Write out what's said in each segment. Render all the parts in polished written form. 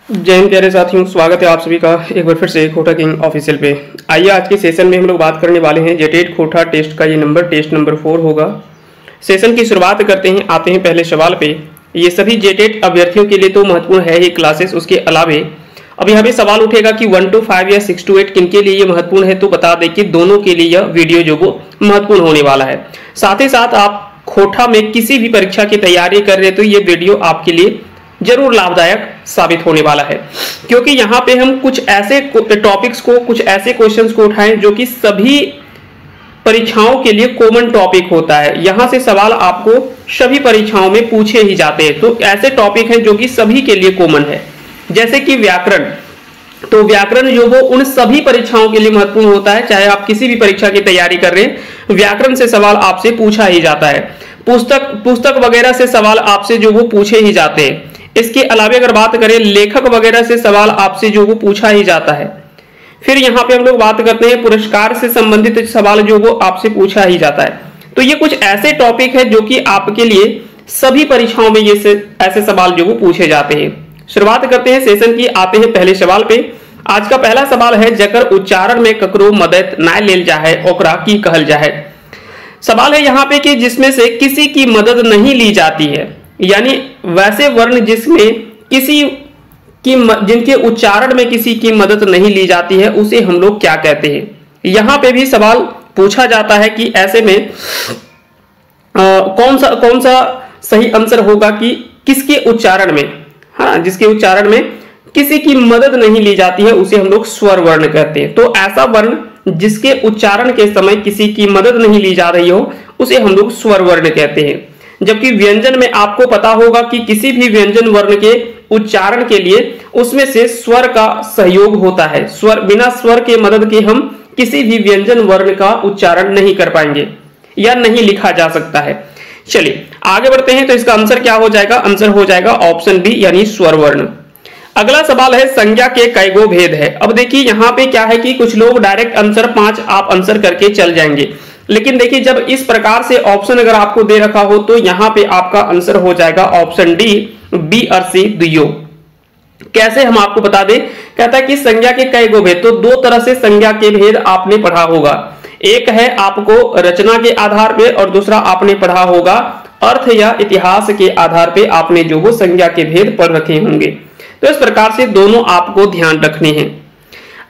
जय हिंद प्यारे साथियों, स्वागत है आप सभी का एक बार फिर से खोटा किंग ऑफिशियल पे। आइए आज के सेशन में हम लोग बात करने वाले हैं जेटेट खोटा टेस्ट का। ये टेस्ट नंबर 4 होगा। सेशन की शुरुआत करते हैं, आते हैं पहले सवाल पे। ये सभी जेटेट अभ्यर्थियों के लिए तो महत्वपूर्ण है ही क्लासेस, उसके अलावे अब यहाँ पे सवाल उठेगा कि 1 to 5 या 6 to 8 किन के लिए ये महत्वपूर्ण है, तो बता दें कि दोनों के लिए यह वीडियो जो वो महत्वपूर्ण होने वाला है। साथ ही साथ आप खोटा में किसी भी परीक्षा की तैयारी कर रहे हैं तो ये वीडियो आपके लिए जरूर लाभदायक साबित होने वाला है, क्योंकि यहाँ पे हम कुछ ऐसे टॉपिक्स को, कुछ ऐसे क्वेश्चंस को उठाएं जो कि सभी परीक्षाओं के लिए कॉमन टॉपिक होता है। यहाँ से सवाल आपको सभी परीक्षाओं में पूछे ही जाते हैं, तो ऐसे टॉपिक हैं जो कि सभी के लिए कॉमन है। जैसे कि व्याकरण, तो व्याकरण जो वो उन सभी परीक्षाओं के लिए महत्वपूर्ण होता है, चाहे आप किसी भी परीक्षा की तैयारी कर रहे हैं, व्याकरण से सवाल आपसे पूछा ही जाता है। पुस्तक वगैरह से सवाल आपसे जो वो पूछे ही जाते हैं। इसके अलावा अगर बात करें लेखक वगैरह से सवाल आपसे जो वो पूछा ही जाता है। फिर यहाँ पे हम लोग बात करते हैं पुरस्कार से संबंधित सवाल जो वो आपसे पूछा ही जाता है। तो ये कुछ ऐसे टॉपिक है जो कि आपके लिए सभी परीक्षाओं में ये ऐसे सवाल जो वो पूछे जाते हैं। शुरुआत करते हैं सेशन की, आते हैं पहले सवाल पे। आज का पहला सवाल है, जकर उच्चारण में ककरो मदद ना लेल जाए ओकरा की कहल जाए। सवाल है यहाँ पे कि जिसमें से किसी की मदद नहीं ली जाती है, यानी वैसे वर्ण जिसमें किसी की जिनके उच्चारण में किसी की मदद नहीं ली जाती है, उसे हम लोग क्या कहते हैं। यहां पे भी सवाल पूछा जाता है कि ऐसे में कौन सा सही आंसर होगा कि किसके उच्चारण में, हाँ, जिसके उच्चारण में किसी की मदद नहीं ली जाती है उसे हम लोग स्वर वर्ण कहते हैं। तो ऐसा वर्ण जिसके उच्चारण के समय किसी की मदद नहीं ली जा रही हो उसे हम लोग स्वर वर्ण कहते हैं। जबकि व्यंजन में आपको पता होगा कि किसी भी व्यंजन वर्ण के उच्चारण के लिए उसमें से स्वर का सहयोग होता है। स्वर, बिना स्वर के मदद के हम किसी भी व्यंजन वर्ण का उच्चारण नहीं कर पाएंगे या नहीं लिखा जा सकता है। चलिए आगे बढ़ते हैं, तो इसका आंसर क्या हो जाएगा? आंसर हो जाएगा ऑप्शन बी, यानी स्वर वर्ण। अगला सवाल है, संज्ञा के कई गो भेद है। अब देखिए यहाँ पे क्या है कि कुछ लोग डायरेक्ट आंसर 5 आप आंसर करके चल जाएंगे, लेकिन देखिए जब इस प्रकार से ऑप्शन अगर आपको दे रखा हो तो यहाँ पे आपका आंसर हो जाएगा ऑप्शन डी, बी और सी दुइयो। कैसे हम आपको बता दें, कहता है कि संज्ञा के कई गो भेद, तो दो तरह से संज्ञा के भेद आपने पढ़ा होगा। एक है आपको रचना के आधार पे और दूसरा आपने पढ़ा होगा अर्थ या इतिहास के आधार पे आपने जो वो संज्ञा के भेद पढ़ रखे होंगे। तो इस प्रकार से दोनों आपको ध्यान रखने हैं।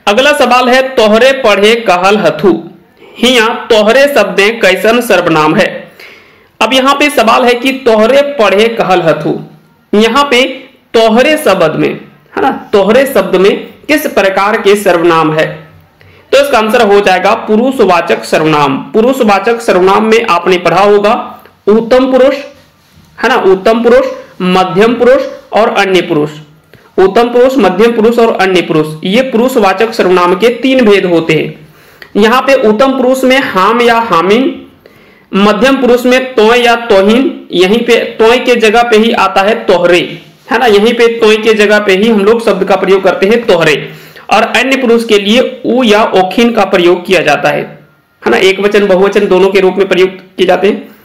अगला सवाल है, तोहरे पढ़े कहल हथु हिया तोहरे शब्दे कैसन सर्वनाम है। अब यहाँ पे सवाल है कि तोहरे पढ़े कहल हथु, यहाँ पे तोहरे शब्द में, है ना, तोहरे शब्द में किस प्रकार के सर्वनाम है, तो इसका आंसर हो जाएगा पुरुषवाचक सर्वनाम। पुरुषवाचक सर्वनाम में आपने पढ़ा होगा उत्तम पुरुष, है ना, उत्तम पुरुष, मध्यम पुरुष और अन्य पुरुष। उत्तम पुरुष, मध्यम पुरुष और अन्य पुरुष, ये पुरुषवाचक सर्वनाम के 3 भेद होते हैं। यहाँ पे उत्तम पुरुष में हाम या हामिन, मध्यम पुरुष में तोय या तोहिन, यहीं पे तोय के जगह पे ही आता है तोहरे, है ना, यहीं पे तोय के जगह पे ही हम लोग शब्द का प्रयोग करते हैं तोहरे। और अन्य पुरुष के लिए उ या ओखिन का प्रयोग किया जाता है ना, एक वचन बहुवचन दोनों के रूप में प्रयोग किए जाते हैं।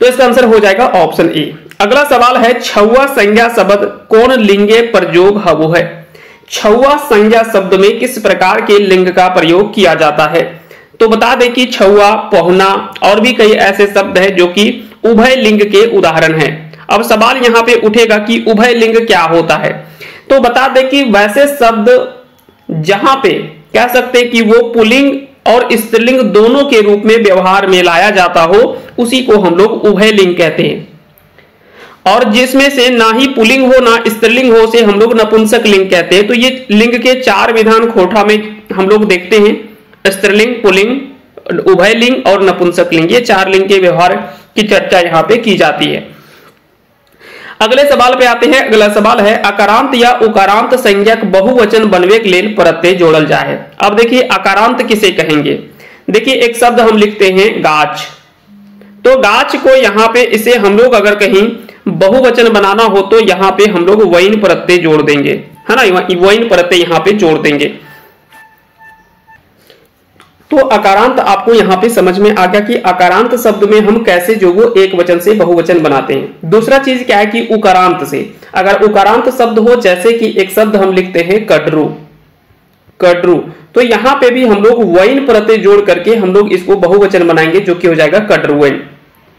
तो इसका आंसर हो जाएगा ऑप्शन ए। अगला सवाल है, छौवा संज्ञा शब्द कौन लिंगे प्रयोग हवो है। छौवा संज्ञा शब्द में किस प्रकार के लिंग का प्रयोग किया जाता है, तो बता दें कि छौवा, पहुना और भी कई ऐसे शब्द हैं जो कि उभय लिंग के उदाहरण हैं। अब सवाल यहाँ पे उठेगा कि उभय लिंग क्या होता है, तो बता दें कि वैसे शब्द जहां पे कह सकते हैं कि वो पुल्लिंग और स्त्रीलिंग दोनों के रूप में व्यवहार में लाया जाता हो, उसी को हम लोग उभय लिंग कहते हैं। और जिसमें से ना ही पुल्लिंग हो ना स्त्रीलिंग हो से हम लोग नपुंसक लिंग कहते हैं। तो ये लिंग के 4 विधान खोटा में हम लोग देखते हैं, स्त्रीलिंग, पुल्लिंग, उभय लिंग और नपुंसक लिंग। ये 4 लिंग के व्यवहार की चर्चा यहाँ पे की जाती है। अगले सवाल पे आते हैं। अगला सवाल है, अकारांत या उकारांत संज्ञक बहुवचन बनवे के लिए प्रत्यय जोड़ल जाए। अब देखिए अकारांत किसे कहेंगे। देखिए एक शब्द हम लिखते हैं गाछ, तो गाछ को यहाँ पे इसे हम लोग अगर कहीं बहुवचन बनाना हो तो यहाँ पे हम लोग वैन प्रत्यय जोड़ देंगे, है ना, वैन प्रत्यय यहाँ पे जोड़ देंगे। तो अकारांत आपको यहाँ पे समझ में आ गया कि अकारांत शब्द में हम कैसे जो वो एक वचन से बहुवचन बनाते हैं। दूसरा चीज क्या है कि उकारांत से, अगर उकारांत शब्द हो, जैसे कि एक शब्द हम लिखते हैं कटरू, कटरू, तो यहाँ पे भी हम लोग वैन प्रत्यय जोड़ करके हम लोग इसको बहुवचन बनाएंगे, जो कि हो जाएगा कटरुएन,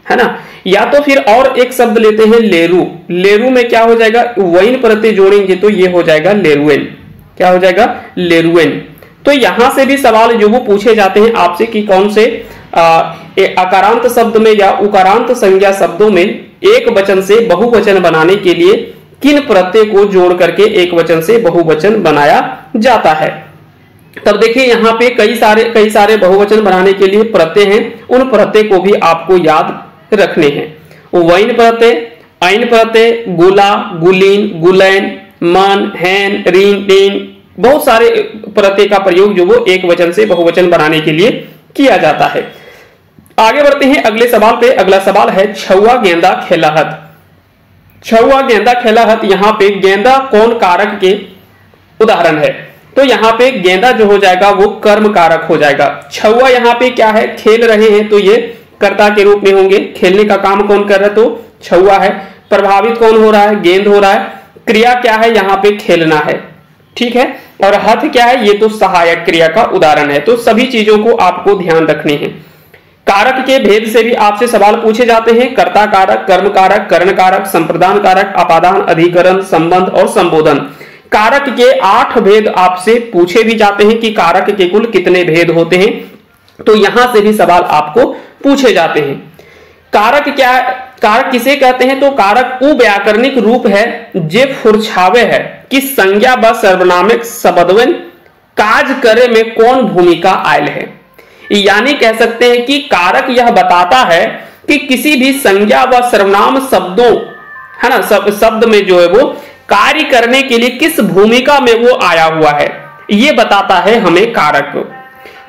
है ना। या तो फिर और एक शब्द लेते हैं लेरू, लेरू में क्या हो जाएगा, वैन प्रत्यय जोड़ेंगे तो ये हो जाएगा लेरुएन, क्या हो जाएगा, लेरुएन। तो यहां से भी सवाल जो वो पूछे जाते हैं आपसे कि कौन से अकारांत शब्द में या उकारांत संज्ञा शब्दों में एक वचन से बहुवचन बनाने के लिए किन प्रत्यय को जोड़ करके एक वचन से बहुवचन बनाया जाता है। तब देखिए यहाँ पे कई सारे बहुवचन बनाने के लिए प्रत्यय हैं, उन प्रत्यय को भी आपको याद रखने हैं। वैन प्रत्यय, ऐन प्रत्यय, गुला, गुलीन, गुलैन, मन, हैन, रीन, टीन, बहुत सारे प्रत्यय का प्रयोग जो वो एक वचन से बहुवचन बनाने के लिए किया जाता है। आगे बढ़ते हैं अगले सवाल पे। अगला सवाल है छुआ गेंदा खेलाहत। छुआ गेंदा खेलाहत, यहाँ पे गेंदा कौन कारक के उदाहरण है, तो यहाँ पे गेंदा जो हो जाएगा वो कर्म कारक हो जाएगा। छुआ यहाँ पे क्या है, खेल रहे हैं, तो ये कर्ता के रूप में होंगे। खेलने का काम कौन कर रहा है, तो छुआ है। प्रभावित कौन हो रहा है, गेंद हो रहा है। क्रिया क्या है, यहाँ पे खेलना है, ठीक है। और हथ क्या है, ये तो सहायक क्रिया का उदाहरण है। तो सभी चीजों को आपको ध्यान रखने हैं। कारक के भेद से भी आपसे सवाल पूछे जाते हैं। कर्ता कारक, कर्म कारक, करण कारक, संप्रदान कारक, अपादान, अधिकरण, संबंध और संबोधन। कारक के 8 भेद आपसे पूछे भी जाते हैं कि कारक के कुल कितने भेद होते हैं, तो यहां से भी सवाल आपको पूछे जाते हैं। कारक क्या, कारक किसे कहते हैं, तो कारक वो व्याकरणिक रूप है जे फुरछावे है कि संज्ञा व सर्वनामिक शब्दवन काज करे में कौन भूमिका आयल है। यानी कह सकते हैं कि कारक यह बताता है कि किसी भी संज्ञा व सर्वनाम शब्दों, है ना, शब्द में जो है वो कार्य करने के लिए किस भूमिका में वो आया हुआ है, ये बताता है हमें कारक।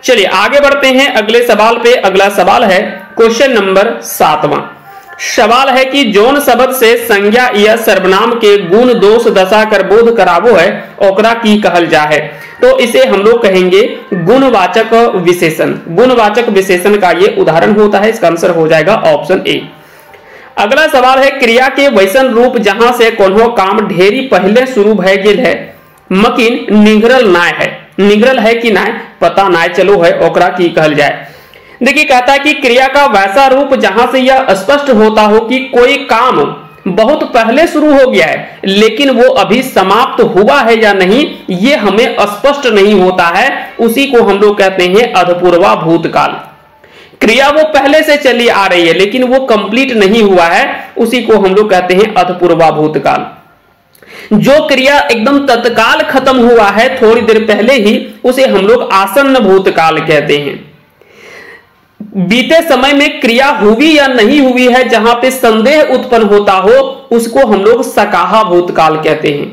चलिए आगे बढ़ते हैं अगले सवाल पे। अगला सवाल है क्वेश्चन नंबर 7वां। सवाल है कि जौन शब्द से संज्ञा या सर्वनाम के गुण दोष दशा कर बोध करावो है ओकरा की कहल जा है, तो इसे हम लोग कहेंगे गुणवाचक विशेषण। गुणवाचक विशेषण का ये उदाहरण होता है, इसका आंसर हो जाएगा ऑप्शन ए। अगला सवाल है क्रिया के वैसन रूप जहां से कोनो काम ढेरी पहले शुरू भय गेल है मकिन निगरल नाय है। निगरल है कि नाय पता नाय चलो है, ओकरा की कहल जाए। देखिए कहता है कि क्रिया का वैसा रूप जहां से यह स्पष्ट होता हो कि कोई काम बहुत पहले शुरू हो गया है लेकिन वो अभी समाप्त हुआ है या नहीं ये हमें स्पष्ट नहीं होता है, उसी को हम लोग कहते हैं अधपूर्वा भूतकाल। क्रिया वो पहले से चली आ रही है लेकिन वो कंप्लीट नहीं हुआ है, उसी को हम लोग कहते हैं अधपूर्वा भूतकाल। जो क्रिया एकदम तत्काल खत्म हुआ है थोड़ी देर पहले ही, उसे हम लोग आसन्न भूतकाल कहते हैं। बीते समय में क्रिया हुई या नहीं हुई है जहां पे संदेह उत्पन्न होता हो उसको हम लोग सकाहा भूतकाल कहते हैं।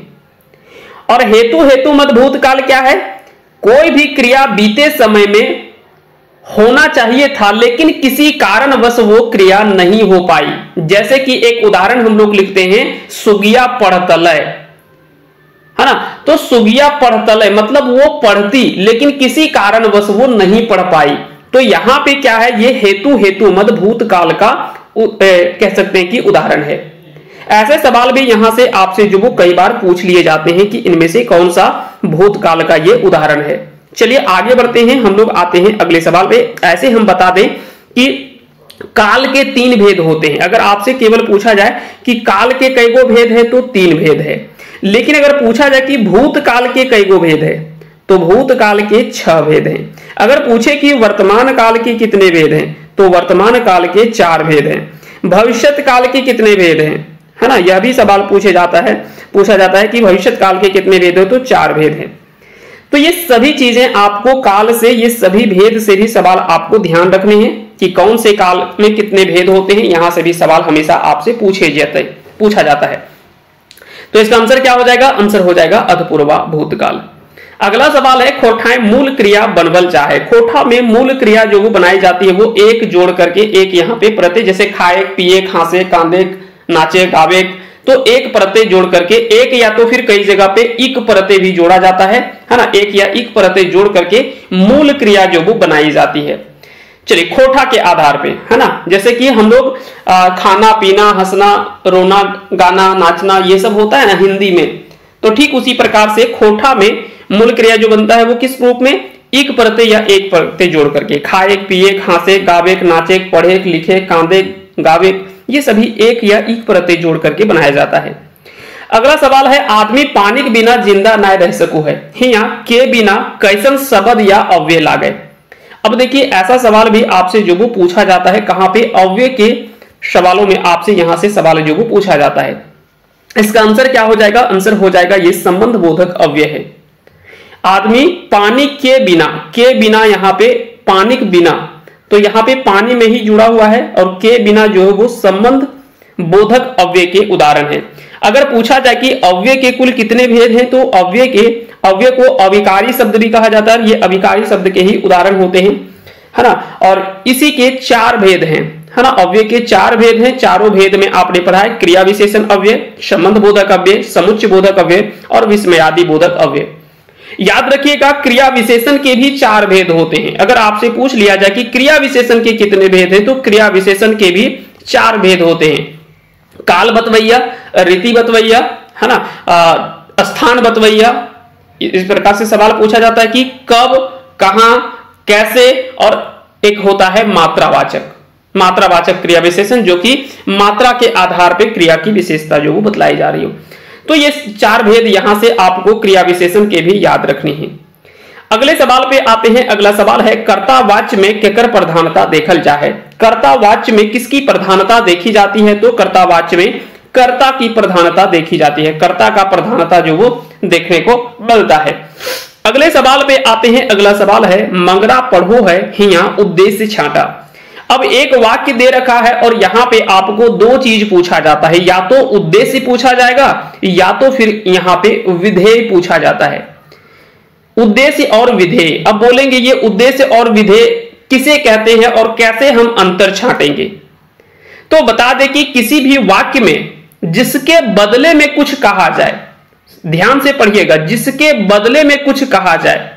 और हेतु हेतु मत भूतकाल क्या है, कोई भी क्रिया बीते समय में होना चाहिए था लेकिन किसी कारणवश वो क्रिया नहीं हो पाई। जैसे कि एक उदाहरण हम लोग लिखते हैं सुगिया पढ़तलय, है ना, तो सुगिया पढ़तलय मतलब वो पढ़ती लेकिन किसी कारणवश वो नहीं पढ़ पाई। तो यहां पे क्या है, ये हेतु हेतु मद भूतकाल का कह सकते हैं कि उदाहरण है। ऐसे सवाल भी यहां से आपसे जो वो कई बार पूछ लिए जाते हैं कि इनमें से कौन सा भूतकाल का ये उदाहरण है। चलिए आगे बढ़ते हैं, हम लोग आते हैं अगले सवाल पे। ऐसे हम बता दें कि काल के 3 भेद होते हैं। अगर आपसे केवल पूछा जाए कि काल के कई गो भेद है तो 3 भेद है, लेकिन अगर पूछा जाए कि भूतकाल के कई गो भेद है तो भूतकाल के 6 भेद हैं। अगर पूछे कि वर्तमान काल के कितने भेद हैं तो वर्तमान काल के 4 भेद हैं। भविष्यत काल के कितने भेद हैं, है ना, यह भी सवाल पूछा जाता है कि भविष्यत काल के कितने भेद हैं तो 4 भेद हैं। तो ये सभी चीजें आपको काल से, ये सभी भेद से भी सवाल आपको ध्यान रखने हैं कि कौन से काल में कितने भेद होते हैं। यहां से भी सवाल हमेशा आपसे पूछा जाता है। तो इसका आंसर क्या हो जाएगा, आंसर हो जाएगा अधपूर्वा भूतकाल। अगला सवाल है खोठाएं मूल क्रिया बनवल चाहे। खोठा में मूल क्रिया जो वो बनाई जाती है वो एक जोड़ करके एक यहाँ पे प्रत्यय, जैसे खाए, पिए, खांसे, कांदे, नाचे, गावे, तो एक प्रत्यय जोड़ करके, एक या तो फिर कई जगह पे इक प्रत्यय भी जोड़ा जाता है ना, एक या इक प्रत्यय जोड़ करके मूल क्रिया जो वो बनाई जाती है। चलिए खोठा के आधार पे, है ना, जैसे कि हम लोग खाना पीना, हंसना, रोना, गाना, नाचना, ये सब होता है ना हिंदी में, तो ठीक उसी प्रकार से खोठा में मूल क्रिया जो बनता है वो किस रूप में, इक प्रत्यय या एक प्रत्यय जोड़ करके, खाए पिए, खांसे, गावे, नाचे, पढ़े, लिखे, कांदे, गावे, ये सभी एक या इक प्रत्यय जोड़ करके बनाया जाता है। अगला सवाल है, आदमी पानी के बिना जिंदा ना रह सकू है, हिया के बिना कैसन शब्द या अव्यय लागे। अब देखिए ऐसा सवाल भी आपसे जो वो पूछा जाता है, कहां पे, अव्यय के सवालों में आपसे यहां से सवाल जो वो पूछा जाता है। इसका आंसर क्या हो जाएगा, आंसर हो जाएगा ये संबंध बोधक अव्यय है। आदमी पानी के बिना यहां पे पानी के बिना, तो यहां पे पानी में ही जुड़ा हुआ है, और के बिना जो है वो संबंध बोधक अव्यय के उदाहरण है। अगर पूछा जाए कि अव्यय के कुल कितने भेद हैं, तो अव्यय को अविकारी शब्द भी कहा जाता है, ये अविकारी शब्द के ही उदाहरण होते हैं, है ना। और इसी के 4 भेद हैं, है ना, अव्यय के 4 भेद हैं। चारों भेद में आपने पढ़ा है क्रिया विशेषण अव्यय, संबंध बोधक अव्यय, समुच्चय बोधक अव्यय और विस्मयादि बोधक अव्यय। याद रखिएगा क्रिया विशेषण के भी 4 भेद होते हैं। अगर आपसे पूछ लिया जाए कि क्रिया विशेषण के कितने भेद हैं, तो क्रिया विशेषण के भी 4 भेद होते हैं। काल बतवैया, रीति बतवैया, है ना, स्थान बतवैया। इस प्रकार से सवाल पूछा जाता है कि कब, कहां, कैसे, और एक होता है मात्रावाचक क्रिया विशेषण, जो कि मात्रा के आधार पर क्रिया की विशेषता जो वो बतलाई जा रही हो। तो ये 4 भेद यहां से आपको क्रिया विशेषण के भी याद रखनी है। अगले सवाल पे आते हैं। अगला सवाल है, कर्तावाच्य में केकर प्रधानता देखल जाए। कर्तावाच्य में किसकी प्रधानता देखी जाती है, तो कर्तावाच्य में कर्ता की प्रधानता देखी जाती है, कर्ता का प्रधानता जो वो देखने को मिलता है। अगले सवाल पे आते हैं। अगला सवाल है, मंगरा पढ़ो है, हिया उद्देश्य छांटा। अब एक वाक्य दे रखा है और यहां पे आपको 2 चीज पूछा जाता है, या तो उद्देश्य पूछा जाएगा या तो फिर यहां पे विधेय पूछा जाता है। उद्देश्य और विधेय, अब बोलेंगे ये उद्देश्य और विधेय किसे कहते हैं और कैसे हम अंतर छांटेंगे। तो बता दें कि किसी भी वाक्य में जिसके बदले में कुछ कहा जाए, ध्यान से पढ़िएगा, जिसके बदले में कुछ कहा जाए,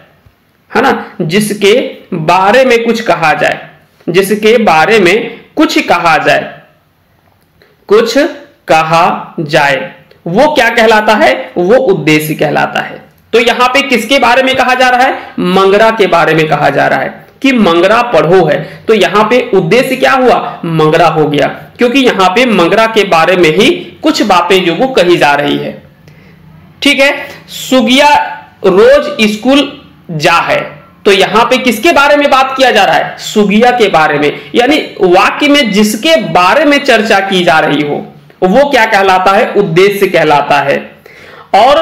है ना, जिसके बारे में कुछ कहा जाए, जिसके बारे में कुछ कहा जाए, वो क्या कहलाता है, वो उद्देश्य कहलाता है। तो यहां पे किसके बारे में कहा जा रहा है, मंगरा के बारे में कहा जा रहा है कि मंगरा पढ़ो है, तो यहां पे उद्देश्य क्या हुआ, मंगरा हो गया, क्योंकि यहां पे मंगरा के बारे में ही कुछ बातें जो वो कही जा रही है। ठीक है, सुगिया रोज स्कूल जा है, तो यहां पे किसके बारे में बात किया जा रहा है, सुगिया के बारे में, यानी वाक्य में जिसके बारे में चर्चा की जा रही हो वो क्या कहलाता है, उद्देश्य कहलाता है। और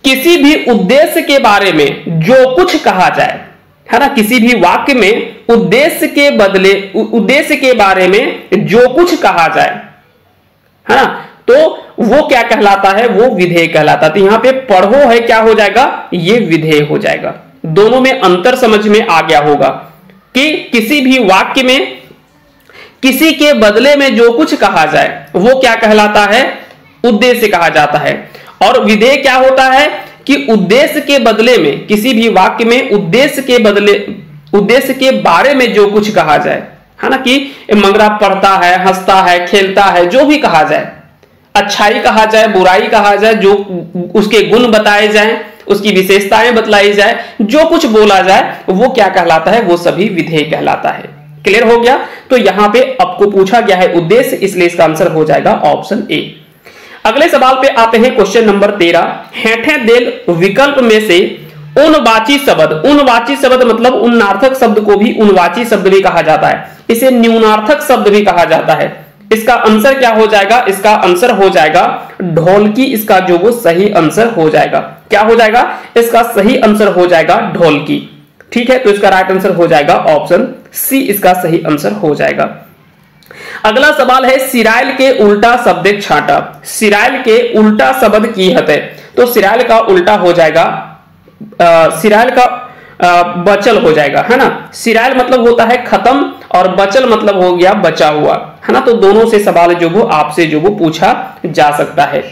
किसी भी उद्देश्य के बारे में जो कुछ कहा जाए, है ना, किसी भी वाक्य में उद्देश्य के बदले, उद्देश्य के बारे में जो कुछ कहा जाए, है ना, तो वो क्या कहलाता है, वो विधेय कहलाता है। तो यहां पे पढ़ो है क्या हो जाएगा, ये विधेय हो जाएगा। दोनों में अंतर समझ में आ गया होगा कि किसी भी वाक्य में किसी के बदले में जो कुछ कहा जाए वो क्या कहलाता है, उद्देश्य कहा जाता है। और विधेय क्या होता है कि उद्देश्य के बदले में, किसी भी वाक्य में उद्देश्य के बदले, उद्देश्य के बारे में जो कुछ कहा जाए, है ना, कि मंगरा पढ़ता है, हंसता है, खेलता है, जो भी कहा जाए, अच्छाई कहा जाए, बुराई कहा जाए, जो उसके गुण बताए जाए, उसकी विशेषताएं बतलाई जाए, जो कुछ बोला जाए वो क्या कहलाता है, वो सभी विधेय कहलाता है। क्लियर हो गया। तो यहां पे आपको पूछा गया है उद्देश्य, इसलिए इसका आंसर हो जाएगा ऑप्शन ए। अगले सवाल पे आते हैं, क्वेश्चन नंबर 13। हेठे देल विकल्प में से उनवाची शब्द, उनवाची शब्द मतलब उन्नार्थक शब्द को भी उनवाची शब्द भी कहा जाता है, इसे न्यूनार्थक शब्द भी कहा जाता है। इसका आंसर क्या हो जाएगा, इसका आंसर हो जाएगा ढोलकी। इसका जो वो सही आंसर हो जाएगा, क्या हो जाएगा, इसका सही आंसर हो जाएगा ढोलकी। ठीक है, तो इसका राइट आंसर हो जाएगा ऑप्शन सी, इसका सही आंसर हो जाएगा। अगला सवाल है, सिराइल के उल्टा शब्द छाटा। सिराइल के उल्टा शब्द की हते, तो सिराइल का उल्टा हो जाएगा, सिराइल का बचल हो जाएगा, है ना। सिराइल मतलब होता है खत्म और बचल मतलब हो गया बचा हुआ, है ना। तो दोनों से सवाल जो वो आपसे जो वो पूछा जा सकता है।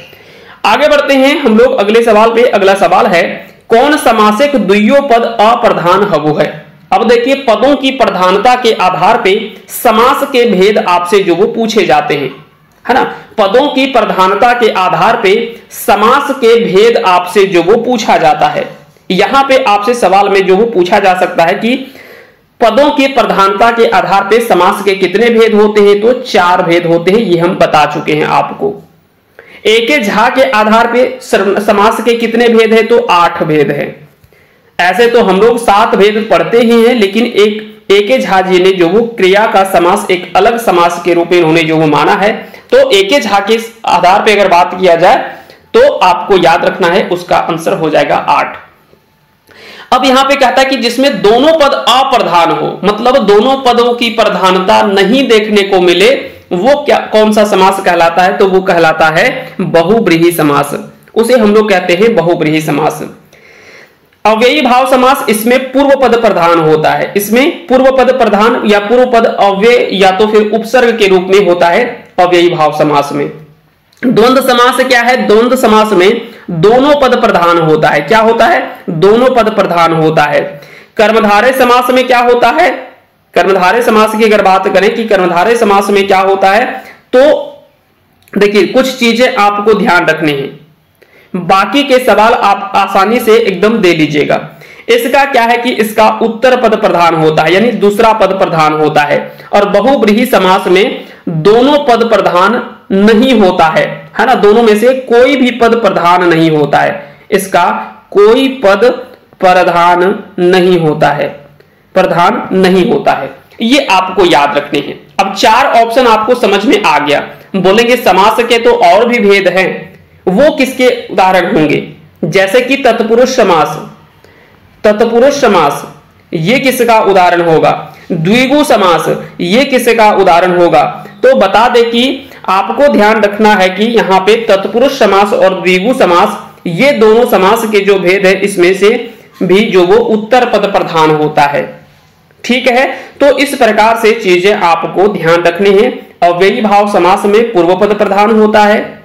आगे बढ़ते हैं हम लोग अगले सवाल पे। अगला सवाल है, कौन समासिक द्वियो पद अप्रधान हवु है। अब देखिए, पदों की प्रधानता के आधार पे समास के भेद आपसे जो वो पूछे जाते हैं, है ना। पदों की प्रधानता के आधार पे समास के भेद आपसे जो वो पूछा जाता है। यहां पे आपसे सवाल में जो वो पूछा जा सकता है कि पदों की प्रधानता के आधार पे समास के कितने भेद होते हैं, तो 4 भेद होते हैं। ये हम बता चुके हैं आपको। एके झा के आधार पे समास के कितने भेद हैं, तो 8 भेद हैं। ऐसे तो हम लोग 7 भेद पढ़ते ही हैं, लेकिन एके झा जी ने जो वो क्रिया का समास एक अलग समास के रूप में उन्होंने जो वो माना है। तो एके झा के आधार पे अगर बात किया जाए तो आपको याद रखना है, उसका आंसर हो जाएगा 8। अब यहां पे कहता है कि जिसमें दोनों पद अप्रधान हो, मतलब दोनों पदों की प्रधानता नहीं देखने को मिले, वो क्या कौन सा समास कहलाता है, तो वो कहलाता है बहुब्रीहि समास। उसे हम लोग कहते हैं बहुब्रीहि समास। अव्ययी भाव समास, इसमें पूर्व पद प्रधान होता है। इसमें पूर्व पद प्रधान या पूर्व पद अव्यय या तो फिर उपसर्ग के रूप में होता है अव्ययी भाव समास में। द्वंद्व समास क्या है, द्वंद्व समास में दोनों पद प्रधान होता है। क्या होता है, दोनों पद प्रधान होता है। कर्मधारय समास में क्या होता है, कर्मधारय समास की अगर बात करें कि कर्मधारय समास में क्या होता है, तो देखिए कुछ चीजें आपको ध्यान रखनी है, बाकी के सवाल आप आसानी से एकदम दे लीजिएगा। इसका क्या है कि इसका उत्तर पद प्रधान होता है, यानी दूसरा पद प्रधान होता है। और बहुब्रीहि समास में दोनों पद प्रधान नहीं होता है ना। दोनों में से कोई भी पद प्रधान नहीं होता है। इसका कोई पद प्रधान नहीं होता है, प्रधान नहीं होता है। ये आपको याद रखने हैं। अब 4 ऑप्शन आपको समझ में आ गया। बोलेंगे समास के तो और भी भेद हैं, वो किसके उदाहरण होंगे, जैसे कि तत्पुरुष समास। तत्पुरुष समास ये किसका उदाहरण होगा, द्विगु समास ये किसका उदाहरण होगा। तो बता दें कि आपको ध्यान रखना है कि यहां पे तत्पुरुष समास और द्विगु समास ये दोनों समास के जो भेद है, इसमें से भी जो वो उत्तर पद प्रधान होता है। ठीक है, तो इस प्रकार से चीजें आपको ध्यान रखनी है। अव्ययी भाव समास में पूर्व पद प्रधान होता है।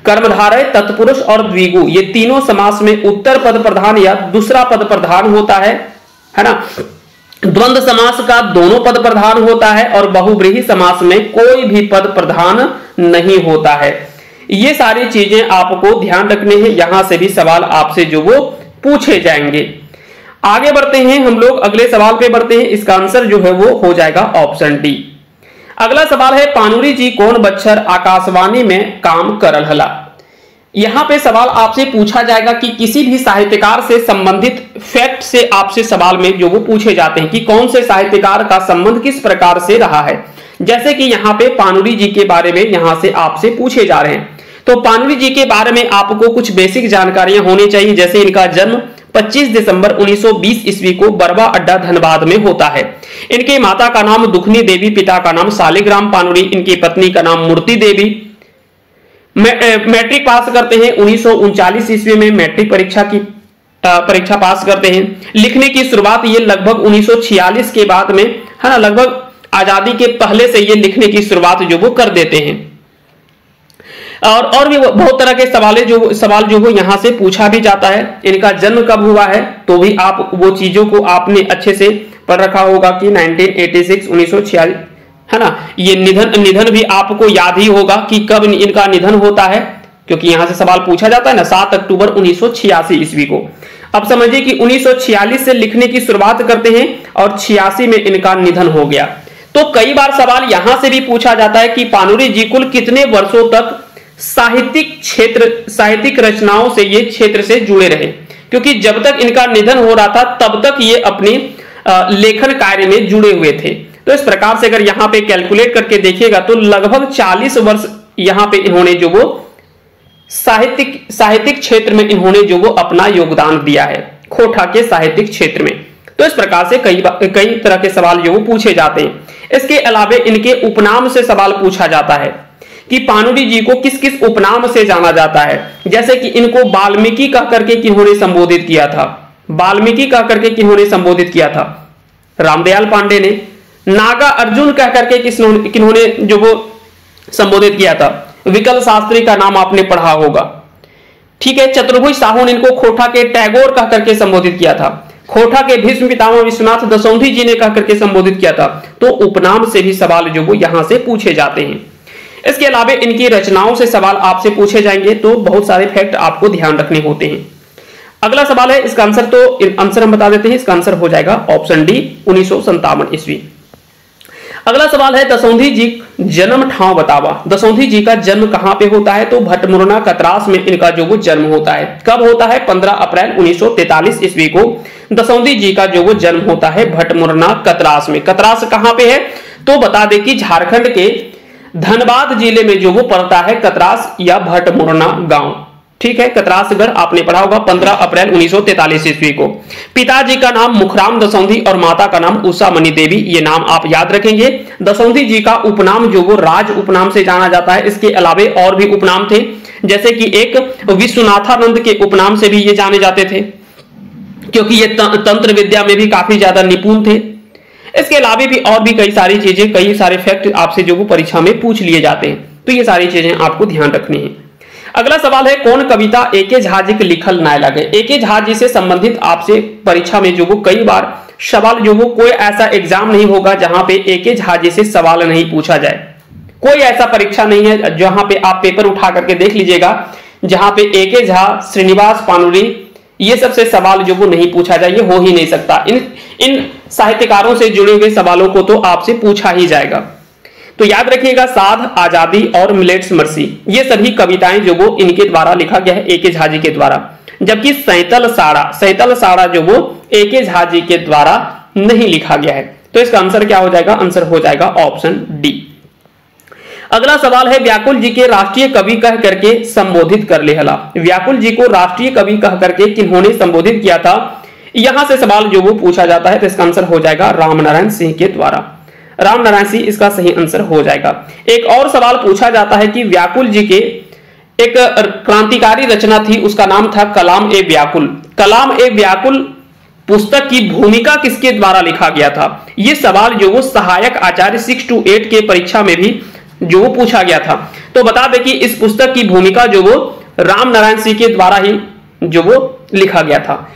कर्मधारय, तत्पुरुष और द्विगु ये तीनों समास में उत्तर पद प्रधान या दूसरा पद प्रधान होता है ना। द्वंद्व समास का दोनों पद प्रधान होता है और बहुब्रीहि समास में कोई भी पद प्रधान नहीं होता है। ये सारी चीजें आपको ध्यान रखने हैं। यहां से भी सवाल आपसे जो वो पूछे जाएंगे। आगे बढ़ते हैं हम लोग, अगले सवाल पे बढ़ते हैं। इसका आंसर जो है वो हो जाएगा ऑप्शन डी। अगला सवाल है, पानुरी जी कौन बच्चर आकाशवाणी में काम करल हला। यहां पे सवाल आपसे पूछा जाएगा कि किसी भी साहित्यकार से संबंधित फैक्ट से आपसे सवाल में जो वो पूछे जाते हैं कि कौन से साहित्यकार का संबंध किस प्रकार से रहा है। जैसे कि यहाँ पे पानुरी जी के बारे में यहां से आपसे पूछे जा रहे हैं। तो पानुरी जी के बारे में आपको कुछ बेसिक जानकारियां होनी चाहिए। जैसे इनका जन्म 25 दिसंबर 1920 ईस्वी को बरवा अड्डा धनबाद में होता है। इनके माता का नाम दुखनी देवी, पिता का नाम शालिग्राम पानुरी, इनकी पत्नी का नाम मूर्ति देवी। मैट्रिक पास करते हैं 1939 ईस्वी में, मैट्रिक परीक्षा पास करते हैं। लिखने की शुरुआत ये लगभग 1946 के बाद में, है ना, लगभग आजादी के पहले से ये लिखने की शुरुआत जो वो कर देते हैं। और भी बहुत तरह के सवाल जो वो यहां से पूछा भी जाता है। इनका जन्म कब हुआ है, तो भी आप वो चीजों को आपने अच्छे से पढ़ रखा होगा कि 1986 1946, है ना। ये निधन भी आपको याद ही होगा कि कब इनका निधन होता है, क्योंकि यहां से सवाल पूछा जाता है ना, 7 अक्टूबर 1986 ईस्वी को। अब समझिए कि 1946 से लिखने की शुरुआत करते हैं और 86 में इनका निधन हो गया। तो कई बार सवाल यहां से भी पूछा जाता है कि पानुरी जी कुल कितने वर्षों तक साहित्यिक रचनाओं से ये क्षेत्र से जुड़े रहे, क्योंकि जब तक इनका निधन हो रहा था तब तक ये अपने लेखन कार्य में जुड़े हुए थे। तो इस प्रकार से अगर यहाँ पे कैलकुलेट करके देखिएगा तो लगभग 40 वर्ष यहाँ पे इन्होंने जो वो साहित्यिक क्षेत्र में इन्होंने जो वो अपना योगदान दिया है, खोटा के साहित्यिक क्षेत्र में। तो इस प्रकार से कई तरह के सवाल जो वो पूछे जाते हैं। इसके अलावा इनके उपनाम से सवाल पूछा जाता है कि पानुरी जी को किस किस उपनाम से जाना जाता है। जैसे कि इनको वाल्मीकि कह करके किन्होंने संबोधित किया था, वाल्मीकि कह करके किन्होंने संबोधित किया था, रामदयाल पांडे ने, नागा अर्जुन कह करके किन्होंने जो वो संबोधित किया था? विकल शास्त्री का नाम आपने पढ़ा होगा। ठीक है, चतुर्भुज साहू ने इनको खोटा के टैगोर कह करके संबोधित किया था। खोटा के भीष्म पितामह विश्वनाथ दसौंधी जी ने कह करके संबोधित किया था। तो उपनाम से भी सवाल जो वो यहां से पूछे जाते हैं। इसके अलावा इनकी रचनाओं से सवाल आपसे पूछे जाएंगे, तो बहुत सारे फैक्ट आपको ध्यान रखने होते हैं। अगला सवाल है, इसका आंसर हम बता देते हैं। इसका आंसर हो जाएगा ऑप्शन डी 1957 ईस्वी। अगला सवाल है, दसौंधी जी जन्म ठाव बतावा। दसौंधी जी का जन्म कहां पे होता है? तो भटमुरना कतरास में इनका जो वो जन्म होता है। कब होता है? 15 अप्रैल 1943 ईस्वी को दसौंधी जी का जो वो जन्म होता है भटमुरना कतरास में। कतरास कहां पे है? तो बता दें कि झारखंड के धनबाद जिले में जो वो पड़ता है कतरास या भटमुरना गांव। ठीक है, कतरासगढ़ आपने पढ़ा होगा। 15 अप्रैल 1943 ईस्वी को। पिताजी का नाम मुखराम दसौंधी और माता का नाम उषा मणि देवी, ये नाम आप याद रखेंगे। दसौंधी जी का उपनाम जो वो राज उपनाम से जाना जाता है। इसके अलावे और भी उपनाम थे, जैसे कि एक विश्वनाथानंद के उपनाम से भी ये जाने जाते थे, क्योंकि ये तंत्र विद्या में भी काफी ज्यादा निपुण थे। इसके अलावा भी और भी कई सारी चीजें, कई सारे फैक्ट आपसे जो वो परीक्षा में पूछ लिए जाते हैं, तो ये सारी चीजें आपको ध्यान रखनी है। अगला सवाल है, कौन कविता ए.के. झा जी के लिखल नाय लगे? ए.के. झा जी से संबंधित आपसे परीक्षा में जो वो कई बार सवाल जो वो, कोई ऐसा एग्जाम नहीं होगा जहां पे ए.के. झा जी से सवाल नहीं पूछा जाए। कोई ऐसा परीक्षा नहीं है जहां पे आप पेपर उठा करके देख लीजिएगा जहां पे ए.के. झा, श्रीनिवास पानुरी, ये सबसे सवाल जो वो नहीं पूछा जाए, ये हो ही नहीं सकता। इन साहित्यकारों से जुड़े हुए सवालों को तो आपसे पूछा ही जाएगा। तो याद रखिएगा, साध, आजादी और मिलेट्स मर्सी, ये सभी कविताएं जो वो इनके द्वारा लिखा गया है, ए.के. झा जी के द्वारा। जबकि सैतल साड़ा जो वो ए.के. झा जी के द्वारा नहीं लिखा गया है। तो इसका आंसर क्या हो जाएगा? आंसर हो जाएगा ऑप्शन डी। अगला सवाल है, व्याकुल जी के राष्ट्रीय कवि कह करके संबोधित कर लेहला। व्याकुल जी को राष्ट्रीय कवि कह करके किन्होंने संबोधित किया था? यहां से सवाल जो वो पूछा जाता है। तो इसका आंसर हो जाएगा रामनारायण सिंह के द्वारा। रामनारायण सिंह इसका सही आंसर हो जाएगा। एक और सवाल पूछा जाता है कि व्याकुल जी के एक क्रांतिकारी रचना थी, उसका नाम था कलाम ए व्याकुल। कलाम ए व्याकुल पुस्तक की भूमिका किसके द्वारा लिखा गया था? यह सवाल जो वो सहायक आचार्य 6 to 8 के परीक्षा में भी जो वो पूछा गया था। तो बता दें कि इस पुस्तक की भूमिका जो वो रामनारायण सिंह के द्वारा ही जो वो लिखा गया था।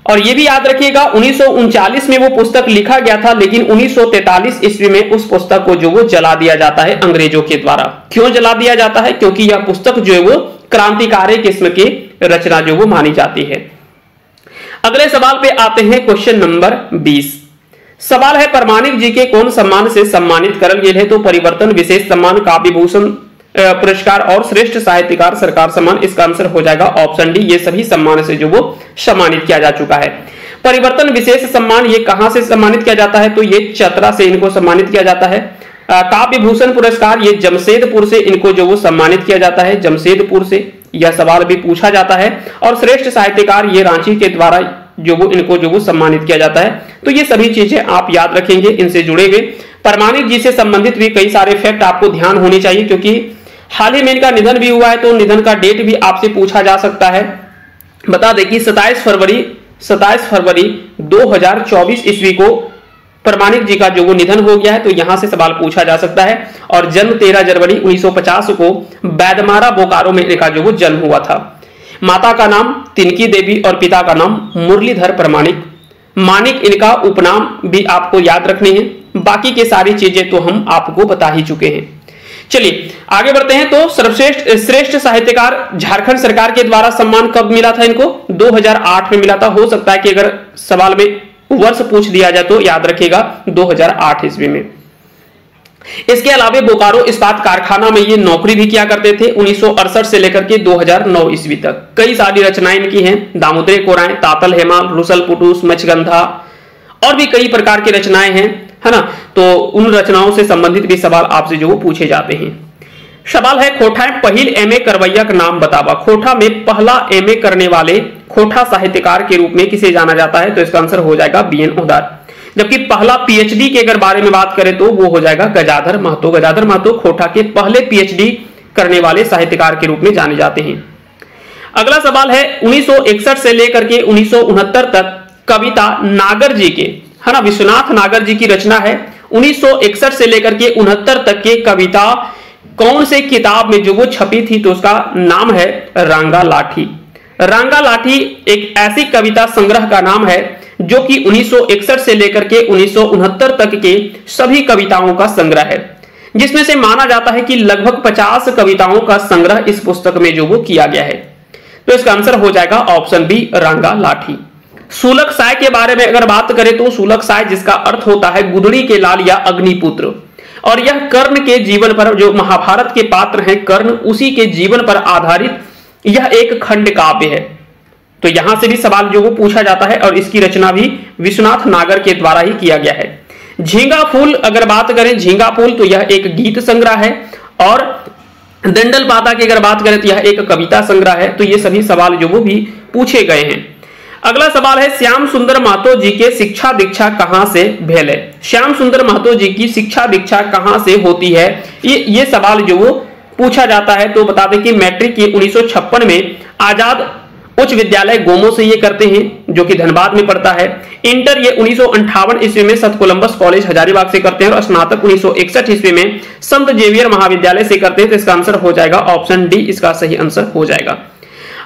और यह भी याद रखिएगा, 1939 में वो पुस्तक लिखा गया था, लेकिन 1943 ईस्वी में उस पुस्तक को जो वो जला दिया जाता है अंग्रेजों के द्वारा। क्यों जला दिया जाता है? क्योंकि यह पुस्तक जो है वो क्रांतिकारी किस्म की रचना जो वो मानी जाती है। अगले सवाल पे आते हैं, क्वेश्चन नंबर 20। सवाल है, परमाणिक जी के कौन सम्मान से सम्मानित करल गए है? तो परिवर्तन, विशेष सम्मान, काव्य भूषण पुरस्कार और श्रेष्ठ साहित्यकार सरकार सम्मान। इसका आंसर हो जाएगा ऑप्शन डी। ये सभी सम्मान से जो वो सम्मानित किया जा चुका है। परिवर्तन विशेष सम्मान ये कहां से सम्मानित किया जाता है? तो ये चतरा से इनको सम्मानित किया जाता है। काव्य भूषण पुरस्कार ये जमशेदपुर से इनको जो वो सम्मानित किया जाता है, जमशेदपुर से। यह सवाल भी पूछा जाता है। और श्रेष्ठ साहित्यकार ये रांची के द्वारा जो वो इनको जो वो सम्मानित किया जाता है। तो ये सभी चीजें आप याद रखेंगे, इनसे जुड़े हुए। परमाणिक जी से संबंधित भी कई सारे फैक्ट आपको ध्यान होने चाहिए, क्योंकि हाल ही में इनका निधन भी हुआ है, तो निधन का डेट भी आपसे पूछा जा सकता है। बता दें कि 27 फरवरी 2024 ईस्वी को परमाणिक जी का जो वो निधन हो गया है, तो यहां से सवाल पूछा जा सकता है। और जन्म 13 जनवरी 1950 को बैदमारा बोकारो में इनका जो वो जन्म हुआ था। माता का नाम तिनकी देवी और पिता का नाम मुरलीधर प्रमाणिक। मानिक इनका उपनाम भी आपको याद रखने हैं। बाकी के सारी चीजें तो हम आपको बता ही चुके हैं। चलिए आगे बढ़ते हैं। तो सर्वश्रेष्ठ श्रेष्ठ साहित्यकार झारखंड सरकार के द्वारा सम्मान कब मिला था इनको? 2008 में मिला था। हो सकता है कि अगर सवाल में वर्ष पूछ दिया जाए तो याद रखिएगा 2008 ईस्वी में। इसके अलावा बोकारो इस्पात कारखाना में ये नौकरी भी किया करते थे 1968 से लेकर के 2009 ईस्वी तक। कई सारी रचनाएं इनकी हैं, दामोदरी कोराएं, तातल हेमाल, रुसल पुटूस, मचगंधा और भी कई प्रकार की रचनाएं हैं, है ना। तो उन रचनाओं से संबंधित भी सवाल आपसे जो पूछे जाते हैं। सवाल है, खोठा पहिल एमए करवैया का नाम बतावा। खोठा में पहला एमए करने वाले खोठा साहित्यकार के रूप में किसे जाना जाता है? तो इसका आंसर हो जाएगा बीएन ओहदार। जबकि पहला पीएचडी के अगर बारे में बात करें तो वो हो जाएगा गजाधर महतो। गजाधर महतो खोठा के पहले पीएचडी करने वाले साहित्यकार के रूप में जाने जाते हैं। अगला सवाल है, 1961 से लेकर के 1969 तक कविता नागर जी के, है ना, विश्वनाथ नागर जी की रचना है। 1961 से लेकर के 69 तक के कविता कौन से किताब में जो वो छपी थी, तो उसका नाम है रांगा लाठी। रांगा लाठी एक ऐसी कविता संग्रह का नाम है जो कि 1961 से लेकर के 1969 तक के सभी कविताओं का संग्रह है, जिसमें से माना जाता है कि लगभग 50 कविताओं का संग्रह इस पुस्तक में जो वो किया गया है। तो इसका आंसर हो जाएगा ऑप्शन बी रांगा लाठी। सूलक साय के बारे में अगर बात करें तो सूलक साय जिसका अर्थ होता है गुदड़ी के लाल या अग्निपुत्र, और यह कर्ण के जीवन पर, जो महाभारत के पात्र हैं कर्ण, उसी के जीवन पर आधारित यह एक खंड काव्य है। तो यहां से भी सवाल जो वो पूछा जाता है और इसकी रचना भी विश्वनाथ नागर के द्वारा ही किया गया है। झींगा फूल अगर बात करें, झींगा फूल तो यह एक गीत संग्रह है, और दंडल पाता की अगर बात करें तो यह एक कविता संग्रह है। तो ये सभी सवाल जो वो भी पूछे गए हैं। अगला सवाल है श्याम सुंदर महतो जी के शिक्षा दीक्षा कहां से भेल है। श्याम सुंदर महतो जी की शिक्षा दीक्षा कहां से होती है, ये सवाल जो वो पूछा जाता है। तो बता दें कि मैट्रिक ये 1956 में आजाद उच्च विद्यालय गोमो से ये करते हैं, जो कि धनबाद में पड़ता है। इंटर ये 1958 ईस्वी में संत कोलंबस कॉलेज हजारीबाग से करते हैं, और स्नातक 1961 ईस्वी में संत जेवियर महाविद्यालय से करते हैं। तो इसका आंसर हो जाएगा ऑप्शन डी, इसका सही आंसर हो जाएगा।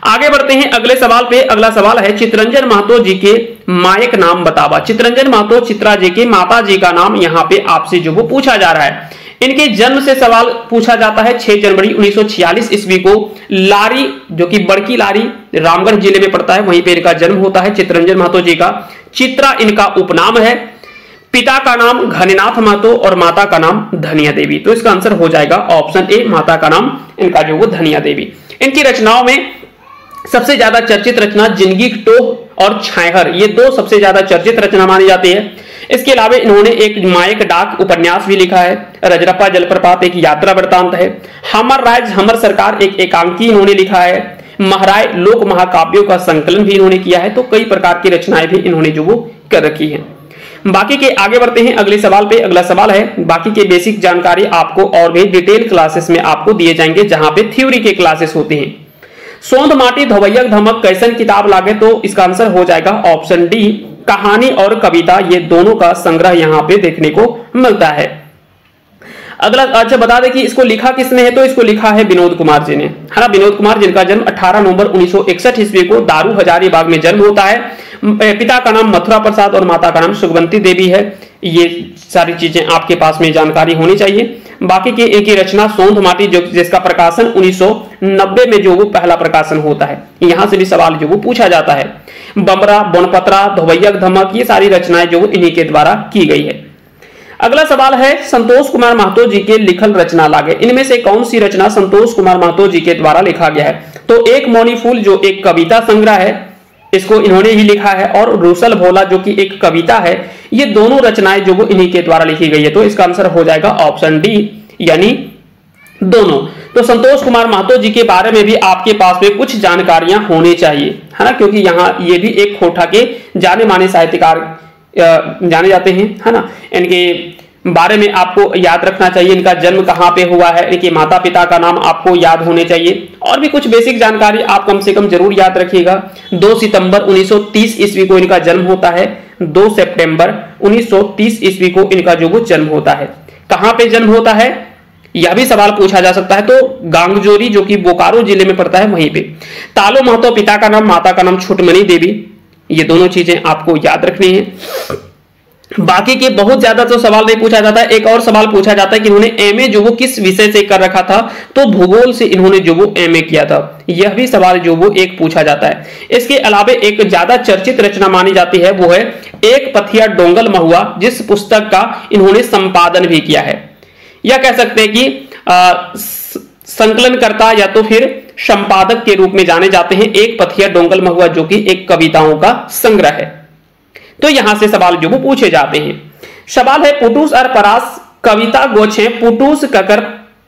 आगे बढ़ते हैं अगले सवाल पे। अगला सवाल है चितरंजन महतो जी के मायक नाम बतावा। चितरंजन महतो चित्रा जी के माता जी का नाम यहाँ पे आपसे जो वो पूछा जा रहा है। इनके जन्म से सवाल पूछा जाता है। 6 जनवरी 1946 ईस्वी को लारी, जो कि बड़की लारी रामगढ़ जिले में पड़ता है, वहीं पे इनका जन्म होता है चितरंजन महतो जी का। चित्रा इनका उपनाम है। पिता का नाम घनीनाथ महतो और माता का नाम धनिया देवी। तो इसका आंसर हो जाएगा ऑप्शन ए, माता का नाम इनका जो वो धनिया देवी। इनकी रचनाओं में सबसे ज्यादा चर्चित रचना जिंदगी टोह और छायहर, ये दो सबसे ज्यादा चर्चित रचना मानी जाती है। इसके अलावा इन्होंने एक मायक डाक उपन्यास भी लिखा है। रजरप्पा जलप्रपात एक यात्रा वृत्तांत है। हमर राज्य हमर सरकार एक एकांकी इन्होंने लिखा है। महाराय लोक महाकाव्यों का संकलन भी इन्होंने किया है। तो कई प्रकार की रचनाएं भी इन्होंने जो वो कर रखी है। बाकी के आगे बढ़ते हैं अगले सवाल पे। अगला सवाल है, बाकी के बेसिक जानकारी आपको और भी डिटेल क्लासेस में आपको दिए जाएंगे, जहां पे थ्योरी के क्लासेस होते हैं। सोंध माटी धोवैयक धमक कैसन किताब लागे, तो इसका आंसर हो जाएगा ऑप्शन डी, कहानी और कविता, ये दोनों का संग्रह यहाँ पे देखने को मिलता है। अगला अच्छा बता दें कि इसको लिखा किसने है, तो इसको लिखा है विनोद कुमार जी ने, है ना। विनोद कुमार जिनका जन्म 18 नवंबर 1961 ईस्वी को दारू हजारीबाग में जन्म होता है। पिता का नाम मथुरा प्रसाद और माता का नाम सुगवंती देवी है। ये सारी चीजें आपके पास में जानकारी होनी चाहिए। बाकी की एक ही रचना सोंध माटी, जो जिसका प्रकाशन 1990 में जो वो पहला प्रकाशन होता है। यहां से भी सवाल जो वो पूछा जाता है। बमरा, बनपत्रा, धोवैयक धमक, ये सारी रचनाएं जो इन्हीं के द्वारा की गई है। अगला सवाल है, संतोष कुमार महतो जी के लिखल रचना लागे, इनमें से कौन सी रचना संतोष कुमार महतो जी के द्वारा लिखा गया है। तो एक मौनी फूल जो एक कविता संग्रह है, इसको इन्होंने ही लिखा है, और रूसल भोला जो कि एक कविता है, ये दोनों रचनाएं जो वो इन्हीं के द्वारा लिखी गई है। तो इसका आंसर हो जाएगा ऑप्शन डी, यानी दोनों। तो संतोष कुमार महतो जी के बारे में भी आपके पास में कुछ जानकारियां होनी चाहिए, है ना, क्योंकि यहाँ ये भी एक खोटा के जाने माने साहित्यकार जाने जाते हैं, है ना। इनके बारे में आपको याद रखना चाहिए, इनका जन्म कहाँ पे हुआ है, इनके माता पिता का नाम आपको याद होने चाहिए, और भी कुछ बेसिक जानकारी आप कम से कम जरूर याद रखिएगा। 2 सितंबर 1930 ईस्वी को इनका जन्म होता है। 2 सितंबर 1930 ईस्वी को इनका जो वो जन्म होता है। कहाँ पे जन्म होता है, यह भी सवाल पूछा जा सकता है। तो गांगजोरी जो कि बोकारो जिले में पड़ता है, वहीं पे। तालो महतो पिता का नाम, माता का नाम छुटमणि देवी, ये दोनों चीजें आपको याद रखनी है। बाकी के बहुत ज्यादा तो सवाल नहीं पूछा जाता है। एक और सवाल पूछा जाता है कि इन्होंने एमए जो वो किस विषय से कर रखा था, तो भूगोल से इन्होंने जो वो एमए किया था। यह भी सवाल जो वो एक पूछा जाता है। इसके अलावा एक ज्यादा चर्चित रचना मानी जाती है, वो है एक पथिया डोंगल महुआ, जिस पुस्तक का इन्होंने संपादन भी किया है। यह कह सकते हैं कि संकलनकर्ता या तो फिर संपादक के रूप में जाने जाते हैं। एक पथिया डोंगल महुआ जो कि एक कविताओं का संग्रह है। तो यहां से सवाल जो वो पूछे जाते हैं। सवाल है, पुटूस और परास कविता गोछे पुटूस ककर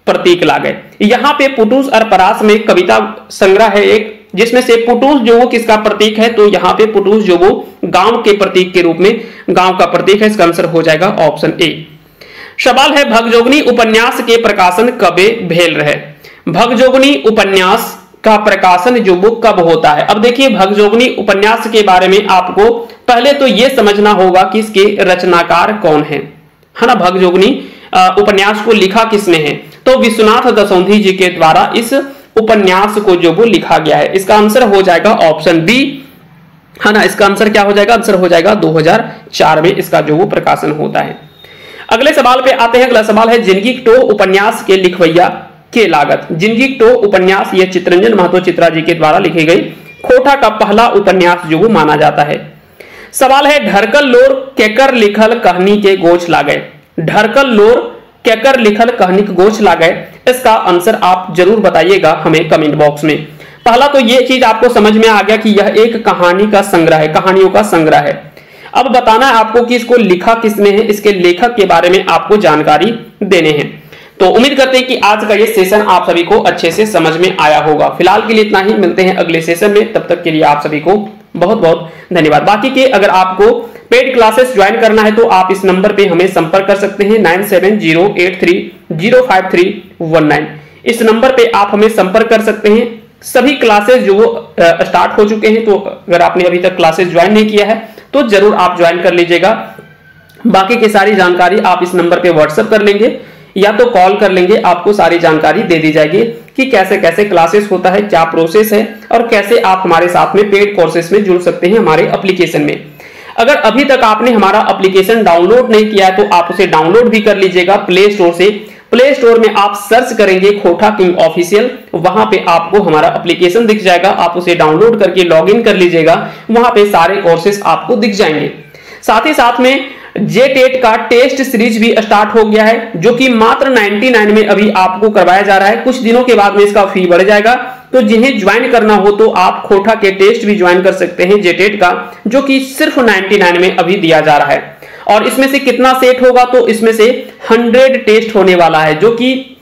प्रतीक लागे। यहां पे पुटूस और परास में कविता संग्रह है एक, जिसमें से पुटूस जो वो किसका प्रतीक है, तो यहाँ पे पुटूस जो वो गांव के प्रतीक के रूप में, गांव का प्रतीक है। इसका आंसर हो जाएगा ऑप्शन ए। सवाल है, भगजोगनी उपन्यास के प्रकाशन कबे भेल रहे। भगजोगनी उपन्यास का प्रकाशन जो वो कब होता है। अब देखिए, भगजोगनी उपन्यास के बारे में आपको पहले तो यह समझना होगा कि इसके रचनाकार कौन है, है ना, भगजोगनी उपन्यास को लिखा किसने है? तो विश्वनाथ दसौंधी जी के द्वारा इस उपन्यास को जो वो लिखा गया है। इसका आंसर हो जाएगा ऑप्शन बी, है ना। इसका आंसर क्या हो जाएगा? आंसर हो जाएगा 2004 में इसका जो वो प्रकाशन होता है। अगले सवाल पे आते हैं। अगला सवाल है जिंदगी टो उपन्यास के लिखवैया के लागत। जिंदगी टो उपन्यास ये चित्तरंजन महतो चित्रा जी के द्वारा लिखी गई खोटा का पहला उपन्यास जो वो माना जाता है। सवाल है ढरकल लोर केकर लिखल कहानी के गोच लागे। ढरकल लोर केकर लिखल कहानी के गोच लागे, इसका आंसर आप जरूर बताइएगा हमें कमेंट बॉक्स में। पहला तो ये चीज आपको समझ में आ गया कि यह एक कहानी का संग्रह है, कहानियों का संग्रह है। अब बताना है आपको कि इसको लिखा किसने है, इसके लेखक के बारे में आपको जानकारी देने हैं। तो उम्मीद करते हैं कि आज का ये सेशन आप सभी को अच्छे से समझ में आया होगा। फिलहाल के लिए इतना ही, मिलते हैं अगले सेशन में, तब तक के लिए आप सभी को बहुत बहुत धन्यवाद। बाकी के अगर आपको पेड क्लासेस ज्वाइन करना है तो आप इस नंबर पे हमें संपर्क कर सकते हैं 9708305319। इस नंबर पे आप हमें संपर्क कर सकते हैं। सभी क्लासेस जो स्टार्ट हो चुके हैं, तो अगर आपने अभी तक क्लासेस ज्वाइन नहीं किया है तो जरूर आप ज्वाइन कर लीजिएगा। बाकी की सारी जानकारी आप इस नंबर पे व्हाट्सएप कर लेंगे या तो कॉल कर लेंगे, आपको सारी जानकारी दे दी जाएगी कि कैसे कैसे क्लासेस होता है, क्या प्रोसेस है और कैसे आप हमारे साथ में पेड कोर्सेस में जुड़ सकते हैं हमारे एप्लीकेशन में। अगर अभी तक आपने हमारा एप्लीकेशन डाउनलोड नहीं किया है तो आप उसे डाउनलोड भी कर लीजिएगा प्ले स्टोर से। प्ले स्टोर में आप सर्च करेंगे खोटा किंग ऑफिशियल, वहां पे आपको हमारा एप्लीकेशन दिख जाएगा। आप उसे डाउनलोड करके लॉगिन कर लीजिएगा, वहां पे सारे कोर्सेस आपको दिख जाएंगे। साथ ही साथ में जेटेट का टेस्ट सीरीज भी स्टार्ट हो गया है, जो कि मात्र 99 में अभी आपको करवाया जा रहा है। कुछ दिनों के बाद में इसका फी बढ़ जाएगा, तो जिन्हें ज्वाइन करना हो तो आप खोटा के टेस्ट भी ज्वाइन कर सकते हैं जेटेट का, जो कि सिर्फ 99 में अभी दिया जा रहा है। और इसमें से कितना सेट होगा? तो इसमें से 100 टेस्ट होने वाला है, जो कि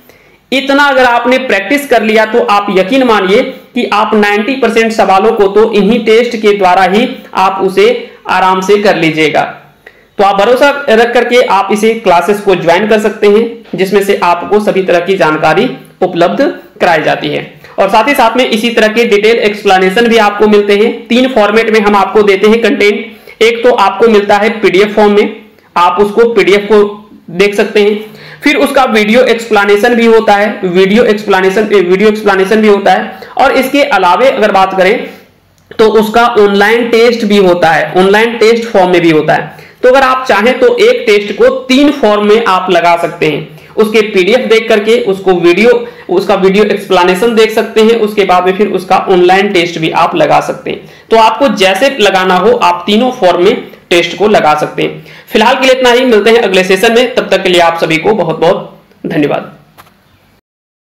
इतना अगर आपने प्रैक्टिस कर लिया तो आप यकीन मानिए कि आप 90% सवालों को तो इन्हीं टेस्ट के द्वारा ही आप उसे आराम से कर लीजिएगा। तो आप भरोसा रख करके आप इसे क्लासेस को ज्वाइन कर सकते हैं, जिसमें से आपको सभी तरह की जानकारी उपलब्ध कराई जाती है। और साथ ही साथ में इसी तरह के डिटेल एक्सप्लेनेशन भी आपको मिलते हैं। 3 फॉर्मेट में हम आपको देते हैं कंटेंट। एक तो आपको मिलता है पीडीएफ फॉर्म में, आप उसको पीडीएफ को देख सकते हैं। फिर उसका वीडियो एक्सप्लेनेशन भी होता है, वीडियो एक्सप्लेनेशन भी होता है। और इसके अलावे अगर बात करें तो उसका ऑनलाइन टेस्ट भी होता है, ऑनलाइन टेस्ट फॉर्म में भी होता है। तो अगर आप चाहें तो एक टेस्ट को 3 फॉर्म में आप लगा सकते हैं। उसके पीडीएफ देख करके उसका वीडियो एक्सप्लेनेशन देख सकते हैं, उसके बाद में फिर उसका ऑनलाइन टेस्ट भी आप लगा सकते हैं। तो आपको जैसे लगाना हो आप तीनों फॉर्म में टेस्ट को लगा सकते हैं। फिलहाल के लिए इतना ही, मिलते हैं अगले सेशन में, तब तक के लिए आप सभी को बहुत बहुत धन्यवाद।